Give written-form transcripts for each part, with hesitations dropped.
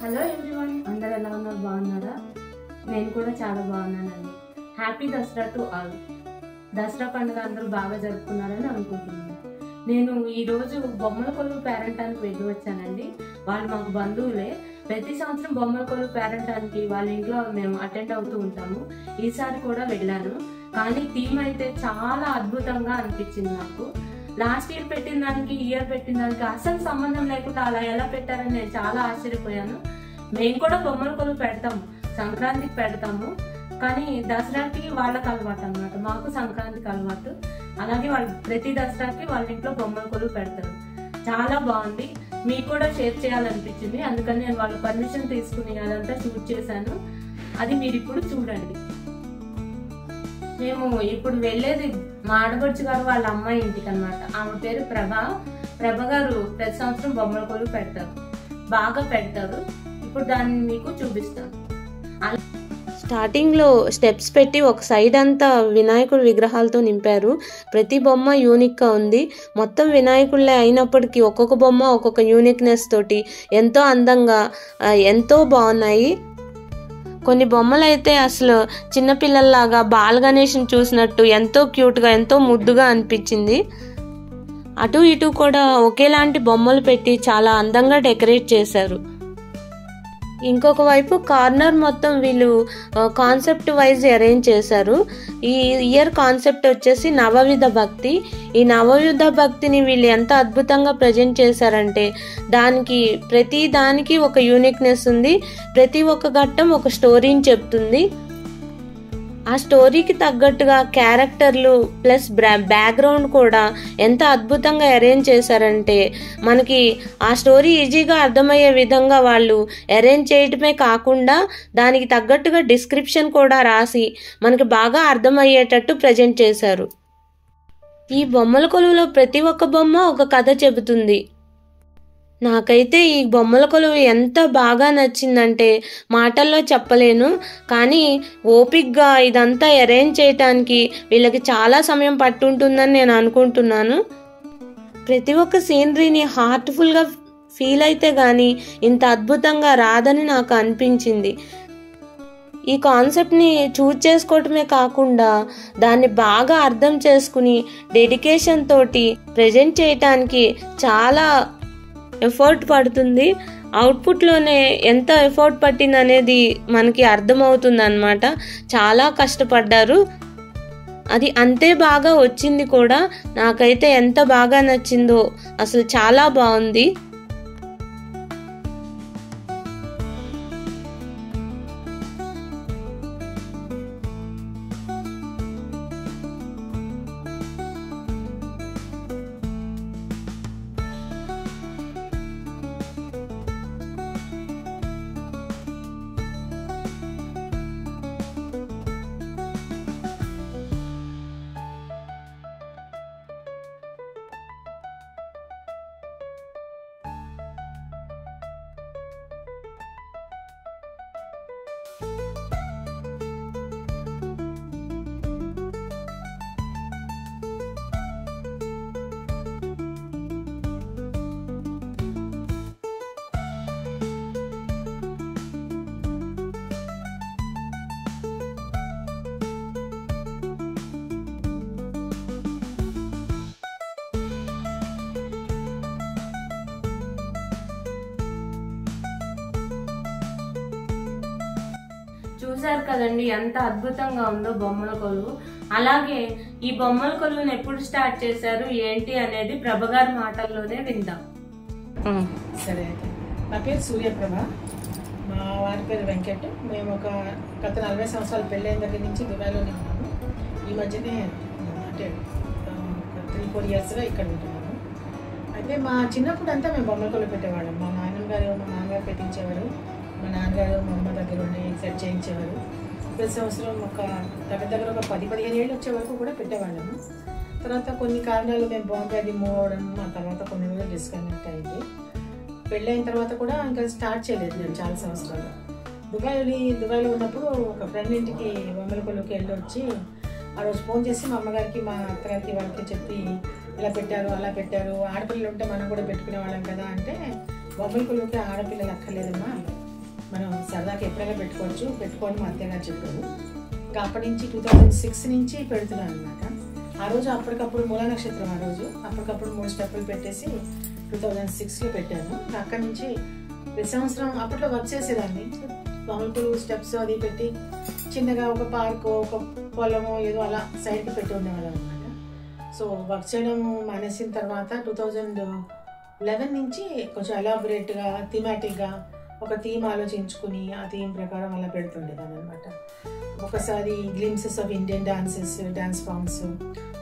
Hello everyone, అందరూ ఎలా ఉన్నారు? బాగున్నారా? నేను కూడా చాలా బాగున్నానండి. Happy Dasara to all. Dasara పండుగ అందరూ బాగా జరుపుకున్నారని అనుకుంటున్నాను. నేను ఈరోజు బొమ్మల కొలువు పేరంటానికి వెళ్ళి వచ్చానండి. వాళ్ళు మాకు బంధువులే. ప్రతి సంవత్సరం బొమ్మల కొలువు పేరంటానికి వాళ్ళ ఇంట్లో మేము అటెండ్ అవుతూ ఉంటాము. ఈసారి కూడా వెళ్ళాను. కానీ థీమ్ అయితే చాలా అద్భుతంగా అనిపించింది నాకు. లాస్ట్ ఇయర్ పెట్టిన దానికి ఈ ఇయర్ పెట్టిన దానికి అసలు సంబంధం లేకుండా అలా ఎలా పెట్టారని నేను చాలా ఆశ్చర్యపోయాను. మేము కూడా బొమ్మల కొలువు పెడతాము, సంక్రాంతికి పెడతాము. కానీ దసరాకి వాళ్ళకి అలవాటు అన్నమాట, మాకు సంక్రాంతికి అలవాటు. అలాగే వాళ్ళు ప్రతి దసరాకి వాళ్ళ ఇంట్లో బొమ్మల కొలువు పెడతారు. చాలా బాగుంది. మీకు కూడా షేర్ చేయాలనిపించింది, అందుకని నేను వాళ్ళ పర్మిషన్ తీసుకుని అదంతా షూట్ చేశాను. అది మీరు ఇప్పుడు చూడండి. మేము ఇప్పుడు వెళ్ళేది మా ఆడపడుచు గారు వాళ్ళ అమ్మాయి ఇంటికి అన్నమాట. ఆమె పేరు ప్రభ గారు ప్రతి సంవత్సరం బొమ్మల కొలువు పెడతారు, బాగా పెడతారు. ఇప్పుడు దాన్ని మీకు చూపిస్తాను. స్టార్టింగ్లో స్టెప్స్ పెట్టి ఒక సైడ్ అంతా వినాయకుడి విగ్రహాలతో నింపారు. ప్రతి బొమ్మ యూనిక్గా ఉంది. మొత్తం వినాయకుళ్ళే అయినప్పటికీ ఒక్కొక్క బొమ్మ ఒక్కొక్క యూనిక్నెస్ తోటి ఎంతో అందంగా ఎంతో బాగున్నాయి. కొన్ని బొమ్మలు అయితే అసలు చిన్నపిల్లల్లాగా బాల గణేష్ని చూసినట్టు ఎంతో క్యూట్గా ఎంతో ముద్దుగా అనిపించింది. అటు ఇటు కూడా ఒకేలాంటి బొమ్మలు పెట్టి చాలా అందంగా డెకరేట్ చేశారు. ఇంకొక వైపు కార్నర్ మొత్తం వీళ్ళు కాన్సెప్ట్ వైజ్ అరేంజ్ చేశారు. ఈ ఇయర్ కాన్సెప్ట్ వచ్చేసి నవవిధ భక్తి. ఈ నవవిధ భక్తిని వీళ్ళు ఎంత అద్భుతంగా ప్రజెంట్ చేశారంటే ప్రతి దానికి ఒక యూనిక్నెస్ ఉంది. ప్రతి ఒక్క ఘట్టం ఒక స్టోరీని చెప్తుంది. ఆ స్టోరీకి తగ్గట్టుగా క్యారెక్టర్లు ప్లస్ బ్యాక్గ్రౌండ్ కూడా ఎంత అద్భుతంగా అరేంజ్ చేశారంటే మనకి ఆ స్టోరీ ఈజీగా అర్థమయ్యే విధంగా వాళ్ళు అరేంజ్ చేయడమే కాకుండా దానికి తగ్గట్టుగా డిస్క్రిప్షన్ కూడా రాసి మనకి బాగా అర్థమయ్యేటట్టు ప్రజెంట్ చేశారు. ఈ బొమ్మల కొలువులో ప్రతి ఒక్క బొమ్మ ఒక కథ చెబుతుంది. నాకైతే ఈ బొమ్మల కొలువు ఎంత బాగా నచ్చిందంటే మాటల్లో చెప్పలేను. కానీ ఓపిక్గా ఇదంతా అరేంజ్ చేయటానికి వీళ్ళకి చాలా సమయం పట్టుంటుందని నేను అనుకుంటున్నాను. ప్రతి ఒక్క సీనరీని హార్ట్ఫుల్గా ఫీల్ అయితే కానీ ఇంత అద్భుతంగా రాదని నాకు అనిపించింది. ఈ కాన్సెప్ట్ని చూజ్ చేసుకోవటమే కాకుండా దాన్ని బాగా అర్థం చేసుకుని డెడికేషన్ తోటి ప్రజెంట్ చేయటానికి చాలా ఎఫర్ట్ పడుతుంది. అవుట్పుట్లోనే ఎంత ఎఫర్ట్ పట్టింది అనేది మనకి అర్థమవుతుంది అన్నమాట. చాలా కష్టపడ్డారు, అది అంతే బాగా వచ్చింది కూడా. నాకైతే ఎంత బాగా నచ్చిందో, అసలు చాలా బాగుంది. చూసారు కదండి ఎంత అద్భుతంగా ఉందో బొమ్మల కొలువు. అలాగే ఈ బొమ్మల కొలువుని ఎప్పుడు స్టార్ట్ చేశారు ఏంటి అనేది ప్రభ గారి మాటల్లోనే విందాం. సరే, అయితే నా పేరు సూర్యప్రభ, మా వారి పేరు వెంకట్. మేము గత 40 సంవత్సరాలు పెళ్ళైన దగ్గర నుంచి దుబాయ్లోనే ఉన్నాము. ఈ మధ్యనే అంటే 3-4 ఇయర్స్గా ఇక్కడ ఉంటున్నాము. అయితే మా చిన్నప్పుడు అంతా మేము బొమ్మల కొలువు పెట్టేవాళ్ళం. మా నాన్నగారు పెట్టించేవారు. మా నాన్నగారు మా అమ్మ దగ్గర ఉండి సెట్ చేయించేవారు. ప్రతి సంవత్సరం దగ్గర ఒక 10-15 ఏళ్ళు వచ్చే వరకు కూడా పెట్టేవాళ్ళము. తర్వాత కొన్ని కారణాలు మేము బాంబే అది మూవ్ అవ్వడం, ఆ తర్వాత కొన్ని రోజులు డిస్కనెక్ట్ అయింది. పెళ్ళైన తర్వాత కూడా ఇంకా స్టార్ట్ చేయలేదు నేను చాలా సంవత్సరాలు. దుబాయ్లో ఉన్నప్పుడు ఒక ఫ్రెండ్ ఇంటికి బొమ్మల కొలువుకి వెళ్ళొచ్చి ఆ రోజు ఫోన్ చేసి మా అమ్మగారికి మా అత్తగారికి వాళ్ళకి చెప్పి ఇలా పెట్టారు అలా పెట్టారు, ఆడపిల్లలు ఉంటే మనం కూడా పెట్టుకునే వాళ్ళం కదా అంటే, బొమ్మల కొలువుకి ఆడపిల్లలు అక్కర్లేదమ్మా, మనం సరదాకి ఎప్పుడైనా పెట్టుకొని మా అత్తయ్య గారు చెప్పారు. ఇంకా అప్పటి నుంచి 2006 నుంచి పెడుతున్నాను అనమాట. ఆ రోజు అప్పటికప్పుడు మూల నక్షత్రం, ఆ రోజు అప్పటికప్పుడు 3 స్టెప్పులు పెట్టేసి 2006లో పెట్టాను. అక్కడి నుంచి ప్రతి సంవత్సరం అప్పట్లో వర్క్ చేసేదాన్ని. మామూలు స్టెప్స్ అది పెట్టి చిన్నగా ఒక పార్కు, ఒక పొలము ఏదో అలా సైడ్కి పెట్టి ఉండేవాళ్ళం అనమాట. సో వర్క్ చేయడం మానేసిన తర్వాత 2011 నుంచి కొంచెం ఎలాబొరేట్గా థీమాటిక్గా ఒక థీమ్ ఆలోచించుకుని ఆ థీమ్ ప్రకారం అలా పెడుతుండేదాన్ని అనమాట. ఒకసారి glimpses of Indian dance forms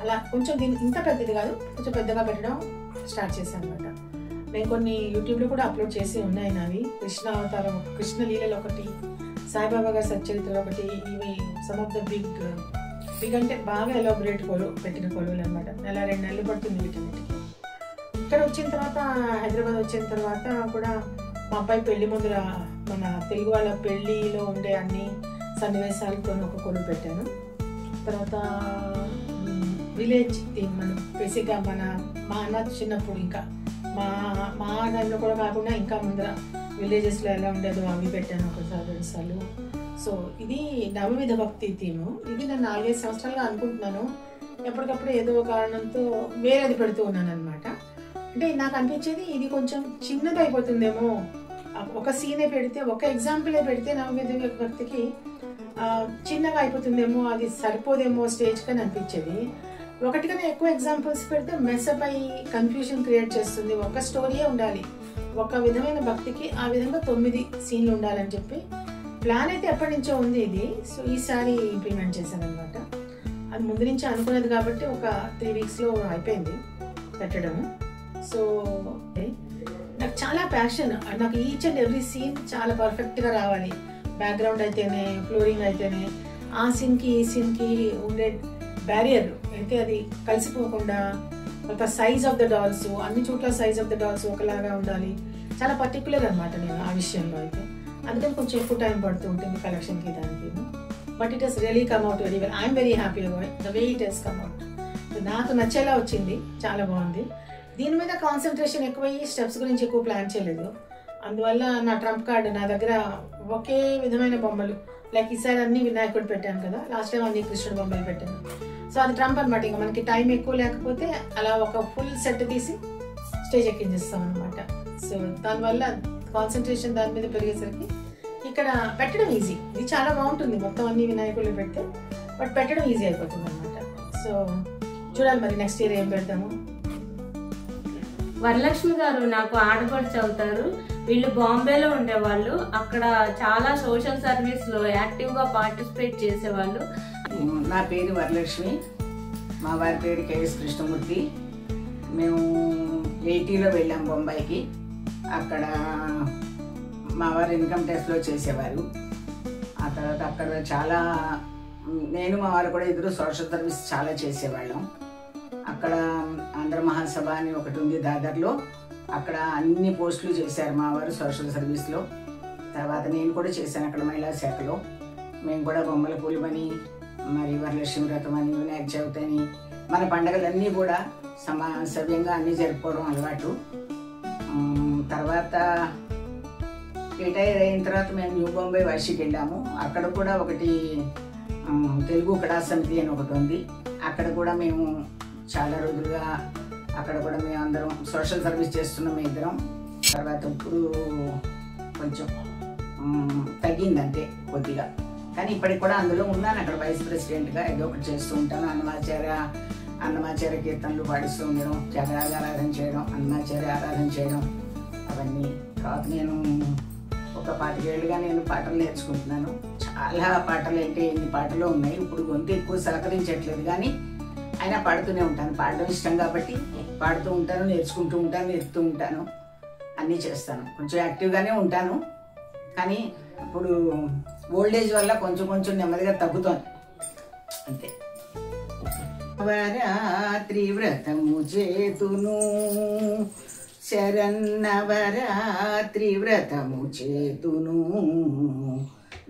అలా కొంచెం ఇంత పెద్దది కాదు, కొంచెం పెద్దగా పెట్టడం స్టార్ట్ చేశాను అనమాట. నేను కొన్ని యూట్యూబ్లో కూడా అప్లోడ్ చేసి ఉన్నాయి నావి. కృష్ణ అవతారం, కృష్ణ లీలలు ఒకటి, సాయిబాబా గారి సచ్చరిత్రలు ఒకటి. ఇవి సమ్ ఆఫ్ ద బిగ్ అంటే బాగా ఎలాబొరేట్ పెట్టిన కొలువులు అనమాట. 2 నెలలు పడుతుంది వీటన్నిటికి. ఇక్కడ వచ్చిన తర్వాత, హైదరాబాద్ వచ్చిన తర్వాత కూడా మా అబ్బాయి పెళ్లి ముందర మన తెలుగు వాళ్ళ పెళ్లిలో ఉండే అన్ని సన్నివేశాలతో ఒక కొలువు పెట్టాను. తర్వాత విలేజ్ థీమ్, మనం బేసిక్గా మా అన్న చిన్నప్పుడు ఇంకా మా దాంట్లో కూడా కాకుండా ఇంకా ముందర విలేజెస్లో ఎలా ఉండేదో అవి పెట్టాను ఒకసారి 2 సార్లు. సో ఇది నవవిధ భక్తి థీము. ఇది నేను 4-5 సంవత్సరాలుగా అనుకుంటున్నాను. ఎప్పటికప్పుడు ఏదో కారణంతో వేరేది పెడుతూ ఉన్నాను అనమాట. అంటే నాకు అనిపించేది ఇది కొంచెం చిన్నది అయిపోతుందేమో, ఒక సీనే పెడితే, ఒక ఎగ్జాంపులే పెడితే నవవిధ భక్తికి చిన్నగా అయిపోతుందేమో, అది సరిపోదేమో స్టేజ్కి అని అనిపించేది. ఒకటికన్నా ఎక్కువ ఎగ్జాంపుల్స్ పెడితే మెస్అప్ అయ్యి కన్ఫ్యూజన్ క్రియేట్ చేస్తుంది. ఒక స్టోరీయే ఉండాలి, ఒక విధమైన భక్తికి ఆ విధంగా 9 సీన్లు ఉండాలని చెప్పి ప్లాన్ అయితే ఎప్పటి నుంచో ఉంది ఇది. సో ఈసారి ఇంప్లిమెంట్ చేశాను అనమాట. అది ముందు నుంచి అనుకునేది కాబట్టి ఒక 3 వీక్స్లో అయిపోయింది పెట్టడం. సో నాకు చాలా ప్యాషన్, నాకు ఈచ్ అండ్ ఎవ్రీ సీన్ చాలా పర్ఫెక్ట్గా రావాలి. బ్యాక్గ్రౌండ్ అయితేనే, ఫ్లోరింగ్ అయితేనే, ఆ సీన్కి ఈ సీన్కి ఉండే బ్యారియర్ అయితే అది కలిసిపోకుండా, ఒక సైజ్ ఆఫ్ ద డాల్స్, అన్ని చోట్ల సైజ్ ఆఫ్ ద డాల్స్ ఒకలాగా ఉండాలి. చాలా పర్టికులర్ అనమాట నేను ఆ విషయంలో అయితే. అందుకని కొంచెం ఎక్కువ టైం పడుతూ ఉంటుంది కలెక్షన్కి దానికి. But it has really come out very well. I'm very happy about the way it has come out. నాకు నచ్చేలా వచ్చింది, చాలా బాగుంది. దీని మీద కాన్సన్ట్రేషన్ ఎక్కువయ్యి స్టెప్స్ గురించి ఎక్కువ ప్లాన్ చేయలేదు. అందువల్ల నా ట్రంప్ కార్డు నా దగ్గర ఒకే విధమైన బొమ్మలు, లైక్ ఈసారి అన్ని వినాయకుడు పెట్టాను కదా, లాస్ట్ టైం అన్ని కృష్ణుడు బొమ్మలు పెట్టాను. సో అది ట్రంప్ అనమాట. ఇంకా మనకి టైం ఎక్కువ లేకపోతే అలా ఒక ఫుల్ సెట్ తీసి స్టేజ్ ఎక్కించేస్తాం అనమాట. సో దానివల్ల కాన్సన్ట్రేషన్ దాని మీద పెరిగేసరికి ఇక్కడ పెట్టడం ఈజీ. ఇది చాలా బాగుంటుంది మొత్తం అన్ని వినాయకులు పెడితే, బట్ పెట్టడం ఈజీ అయిపోతుంది అనమాట. సో చూడాలి మరి నెక్స్ట్ ఇయర్ ఏం పెడతాము. వరలక్ష్మి గారు నాకు ఆడపడుచు అవుతారు. వీళ్ళు బాంబేలో ఉండేవాళ్ళు. అక్కడ చాలా సోషల్ సర్వీస్లో యాక్టివ్గా పార్టిసిపేట్ చేసేవాళ్ళు. నా పేరు వరలక్ష్మి, మా వారి పేరు కేఎస్ కృష్ణమూర్తి. మేము 80లో వెళ్ళాం బొంబాయికి. అక్కడ మా వారు ఇన్కమ్ ట్యాక్స్లో చేసేవారు. ఆ తర్వాత అక్కడ చాలా, నేను మా వారు కూడా ఇద్దరు సోషల్ సర్వీస్ చాలా చేసేవాళ్ళం. అక్కడ ఆంధ్ర మహాసభ అని ఒకటి ఉంది దాదర్లో, అక్కడ అన్ని పోస్టులు చేశారు మా వారు సోషల్ సర్వీస్లో. తర్వాత నేను కూడా చేశాను అక్కడ మహిళా శాఖలో. మేము కూడా బొమ్మల పూలమని, మరి వరలక్ష్మి వ్రతం అని, వినాయక చవితి అని, మన పండుగలన్నీ కూడా సవ్యంగా అన్నీ జరుపుకోవడం అలవాటు. తర్వాత రిటైర్ అయిన తర్వాత మేము న్యూ బాంబే వాషికి వెళ్ళాము. అక్కడ కూడా ఒకటి తెలుగు కళా సమితి అని ఒకటి ఉంది. అక్కడ కూడా మేము చాలా రోజులుగా అక్కడ కూడా మేము అందరం సోషల్ సర్వీస్ చేస్తున్నాం మేము ఇద్దరం. తర్వాత ఇప్పుడు కొంచెం తగ్గిందంటే కొద్దిగా, కానీ ఇప్పటికి కూడా అందులో ఉన్నాను. అక్కడ వైస్ ప్రెసిడెంట్గా ఏదో ఒకటి చేస్తూ ఉంటాను. అన్నమాచార్య కీర్తనలు పాడిస్తూ ఉండడం, త్యాగరాజారాధన చేయడం, అన్నమాచార్య ఆరాధన చేయడం అవన్నీ. తర్వాత నేను ఒక 25 ఏళ్ళుగా నేను పాటలు నేర్చుకుంటున్నాను. చాలా పాటలు అంటే ఎన్ని పాటలు ఉన్నాయి. ఇప్పుడు గొంతు ఎక్కువ సహకరించట్లేదు, కానీ అయినా పాడుతూనే ఉంటాను. పాడడం ఇష్టం కాబట్టి పాడుతూ ఉంటాను, నేర్చుకుంటూ ఉంటాను, నేర్పుతూ ఉంటాను, అన్నీ చేస్తాను. కొంచెం యాక్టివ్గానే ఉంటాను, కానీ ఇప్పుడు ఓల్డేజ్ వల్ల కొంచెం నెమ్మదిగా తగ్గుతోంది అంతే. నవరాత్రి వ్రతము చేతును, శరన్నవరాత్రి వ్రతము చేతును,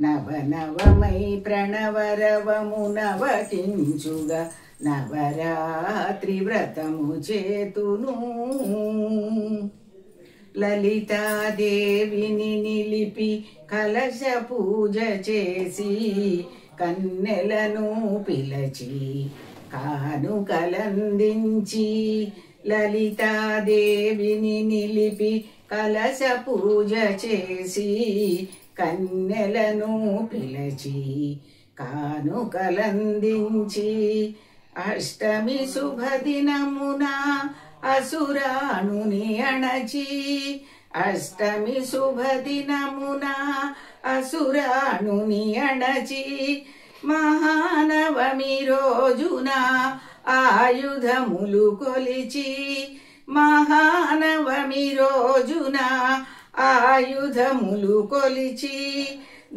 నవనవమై ప్రణవరవము నవటించుగా నవరాత్రి వ్రతము చేతును. లలితాదేవిని నిలిపి కలశ పూజ చేసి కన్నెలను పిలచి కానుకలందించి లలితాదేవిని నిలిపి కలశ పూజ చేసి కన్నెలను పిలచి కానుకలందించి అష్టమి శుభదినమున అసురాణుని అణచి అష్టమి శుభదినమున అసురాణుని అణచి మహానవమి రోజున ఆయుధములు కొలిచి మహానవమి రోజున ఆయుధములు కొలిచి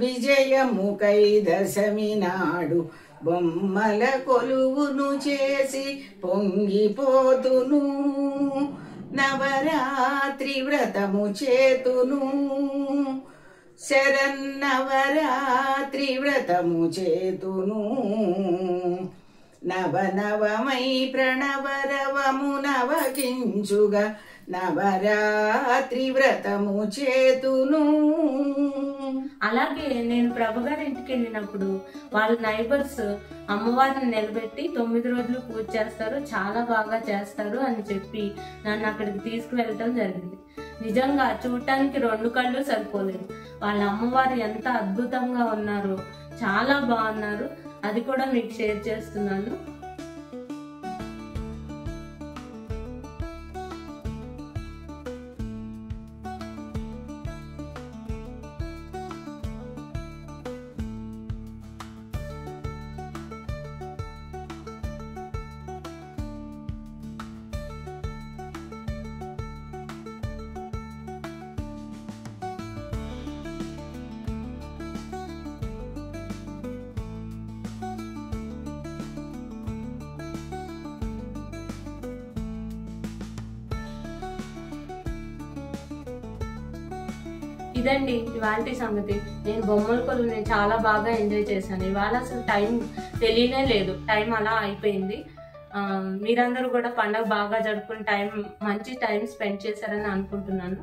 విజయముకై దశమి నాడు బొమ్మల కొలువును చేసి పొంగిపోతును నవరాత్రి వ్రతము చేతును శరన్నవరాత్రి వ్రతము చేతును నవనవమై ప్రణవరవము నవకించుగా నవరాత్రి వ్రతము చేతును. అలాగే నేను ప్రభు గారి ఇంటికి వెళ్ళినప్పుడు వాళ్ళ నైబర్స్ అమ్మవారిని నిలబెట్టి 9 రోజులు పూజ చేస్తారు, చాలా బాగా చేస్తారు అని చెప్పి నన్ను అక్కడికి తీసుకువెళ్ళటం జరిగింది. నిజంగా చూడటానికి 2 కళ్ళు సరిపోలేదు. వాళ్ళ అమ్మవారు ఎంత అద్భుతంగా ఉన్నారో, చాలా బాగున్నారు. అది కూడా మీకు షేర్ చేస్తున్నాను. ఇదండి ఇవాళ సంగతి. నేను బొమ్మల కొలువుని చాలా బాగా ఎంజాయ్ చేశాను. ఇవాళ అసలు టైం తెలియనే లేదు, టైం అలా అయిపోయింది. మీరందరూ కూడా పండుగ బాగా జరుపుకుని మంచి టైం స్పెండ్ చేశారని అనుకుంటున్నాను.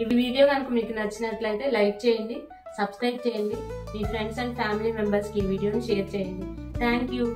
ఈ వీడియో కనుక మీకు నచ్చినట్లయితే లైక్ చేయండి, సబ్స్క్రైబ్ చేయండి, మీ ఫ్రెండ్స్ అండ్ ఫ్యామిలీ మెంబర్స్కి ఈ వీడియోని షేర్ చేయండి. Thank you.